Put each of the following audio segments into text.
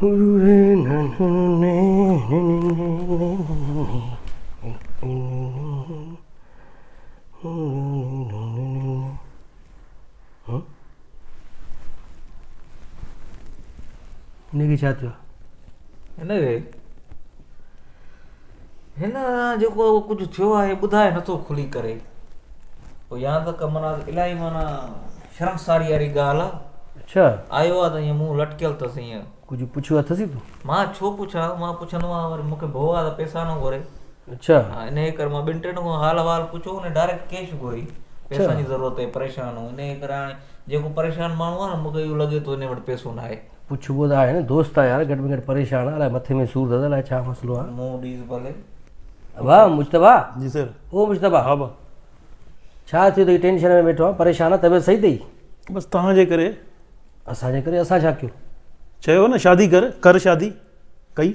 इनखे छा थियो? हिनखे हिन जेको कुझु थियो आहे ॿुधाए नथो खुली करे, पोइ या त माना इलाही माना शर्मसारी वारी ॻाल्हि आहे। अच्छा आयो आहे त ईअं मुंहुं लटकियल अथसि ईअं। कुझु पुछियो अथसि तूं? मां छो पुछां, मां पुछंदो आहियां वरी मूंखे भउ आहे त पैसा न घुरे। अच्छा हा इन करे मां ॿिनि टिनि खां हाल वाल पुछो हुन डायरेक्ट कैश घुरी, पैसा जी ज़रूरत आहे, परेशान हो। इन करे हाणे जेको परेशान माण्हू आहे न मूंखे इहो लॻे थो इन वटि पैसो न आहे। पुछबो त आहे न, दोस्त आहे यार, घटि में घटि परेशान आहे, अलाए मथे में सूर अथसि, अलाए छा मसइलो आहे। मुंहुं ॾीस भले। वाह मुश्तबा। जी सर। ओ मुश्तबा, हा बा, छा थियो अथई? टेंशन में वेठो आहे, परेशान आहे, तबियत सही अथई? बसि तव्हांजे करे। असांजे करे? असां छा कयो? चयो न शादी कर शादी कई।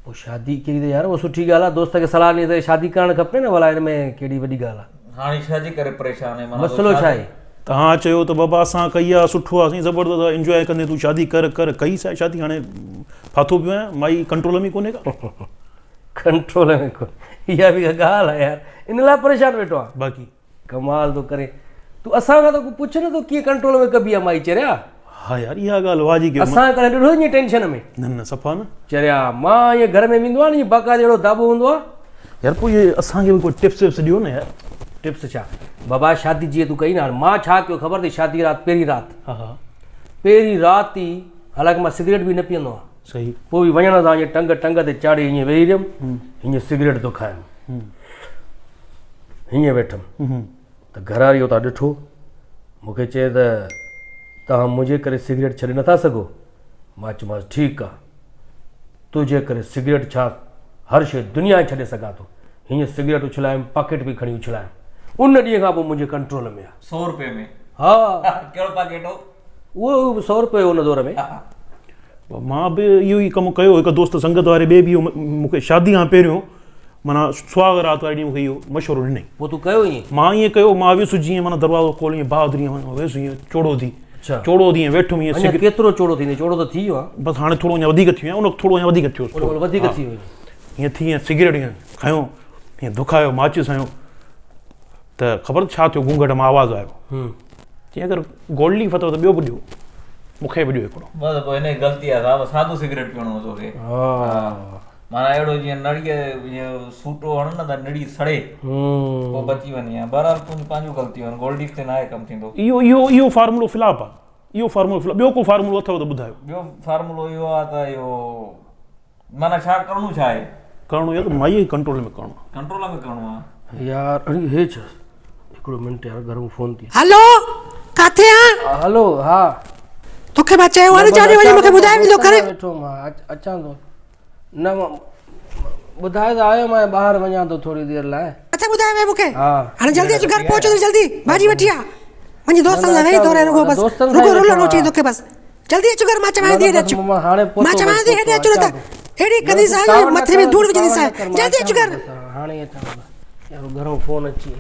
पोइ शादी कहिड़ी त यार उहा सुठी ॻाल्हि आहे, दोस्त खे सलाह ॾिए त शादी करणु खपे न, भला हिन में कहिड़ी वॾी ॻाल्हि आहे? हाणे छाजे करे परेशान आहे? मसइलो छा आहे? तव्हां चयो त बाबा असां कई आहे, सुठो आहे, असीं ज़बरदस्त आहे, इंजॉय कंदे तूं शादी कर कई शादी। हाणे फाथो पियो आहियां, माई कंट्रोल में कोन्हे का। कंट्रोल में कोन? इहा बि ॻाल्हि आहे यार, इन लाइ परेशान वेठो आहे? बाक़ी कमाल थो करे तूं। असां खां त पुछ न, तूं कीअं कंट्रोल में कबी आहे माई? चरिया हा यार इहा ॻाल्हि वाजी कयो। असां करे ॾिठो ईअं टेंशन में? न सफ़ा न चरिया मां ईअं घर में वेंदो आहे न, ईअं बाक़ाइदे अहिड़ो दाबो हूंदो आहे यार। पोइ इहे असांखे बि कोई टिप्स विप्स ॾियो न यार। टिप्स छा बाबा? शादी जीअं तूं कई न, हाणे मां छा कयो ख़बर अथई? शादी राति पहिरीं राति ई, हालांकि मां सिगरेट बि न पीअंदो आहियां, सही। पोइ बि वञण सां ईअं टंग ते चाढ़े हीअं वेही रहियुमि, हीअं सिगरेट थो खाइमि, हीअं वेठुमि त घर वारी उतां ॾिठो, मूंखे चए त तव्हां मुंहिंजे करे सिगरेट छॾे नथा सघो? मां चयोमांसि ठीकु आहे, तुंहिंजे करे सिगरेट छा हर शइ दुनिया छॾे सघां थो। हीअं सिगरेट उछलायमि, पॉकेट बि खणी उछलायमि। उन ॾींहं खां पोइ मुंहिंजे कंट्रोल में आहे। 100 रुपए में? हा। कहिड़ो पॉकेट हो? उहो 100 रुपए हुन दौर में। मां बि इहो ई कमु कयो। हिकु दोस्त संगत वारे ॿिए बि मूंखे शादी खां पहिरियों माना सुहाग राति वारे ॾींहुं मूंखे इहो मशवरो ॾिनई। पोइ तूं कयो ईअं? मां ईअं कयो, मां वियुसि जीअं माना दरवाज़ो खोल, ईअं बहादुरी वियुसि, ईअं चोड़ो थी। अच्छा चोड़ो थी वेठुमि ईअं। केतिरो चोड़ो थींदे? चोड़ो त थी वियो आहे, बसि हाणे थोरो अञा वधीक थी वियो आहे, उन थोरो अञा वधीक थियो, वधीक थी वियो हीअं थी। ईअं सिगरेट ईअं खयो, ईअं दुखायो, माचिस हयो त ख़बर छा थियो? घूंघट मां आवाज़ु आयो, चईं अगरि गोल्डी फतो त ॿियो बि ॾियो, मूंखे बि ॾियो हिकिड़ो। बसि पोइ हिन ग़लती आहे, सादो सिगरेट पीअणो हो तोखे। माना अहिड़ो जीअं नड़ीअ जीअं सूटो हण न त नड़ी सड़े, पोइ बची वञे। बहरहाल तुंहिंजी पंहिंजो ग़लती आहे, गोल्डी ते न आहे कमु थींदो। इहो फार्मूलो फ्लॉप आहे, इहो फार्मूलो फ्लॉप। ॿियो को फार्मूलो अथव त ॿुधायो? ॿियो फार्मूलो इहो आहे त इहो माना छा करिणो छा आहे? करिणो आहे त माई कंट्रोल में करिणो आहे। कंट्रोल में करिणो आहे यार। अरे हे छा, हिकिड़ो मिंट यार, घर में फोन थी। हेलो, काथे आ? हेलो। हा तोखे मां चयो आहे न जाने वञी मूंखे ॿुधाए वेंदो करे। वेठो मां अचां थो। न ॿुधाए त आयो मां, ॿाहिरि वञां थो थोरी देरि लाइ। अच्छा ॿुधाए वे मूंखे। हा हाणे जल्दी अच, घर पहुचो जल्दी, भाॼी वठी आ। वञी दोस्तनि सां वेही थो रहे, रुगो बस रुगो रोलणो चई तोखे बस। जल्दी अच घर, मां चवां थी हेॾे अच, मां चवां थी हेॾे अचो न त हेड़ी कदी सां मथे में धूड़ विझंदी सां। जल्दी अच घर। हाणे अचां यार, घरों फोन अची।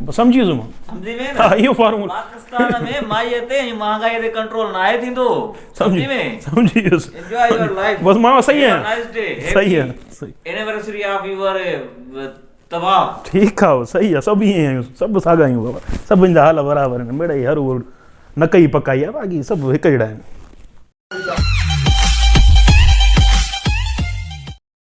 सम्झी वियुसि मां। सम्झी में? हा इहो फार्मूलो पाकिस्तान में माईअ ते ऐं महांगाई ते कंट्रोल न आहे थींदो। सम्झी में? समझी वियुसि। Enjoy your life. बस मां सही आहियां। Nice day. सही आहे, सही। एनिवर्सरी ऑफ यूर तबाह। ठीकु आहे, सही आहे। सभु ईअं आहियूं, सभु साॻा आहियूं बाबा। सभिनि जा हाल बराबरि आहिनि, मिड़ई हर न कई पकाई आहे, बाक़ी सभु हिकु जहिड़ा आहिनि।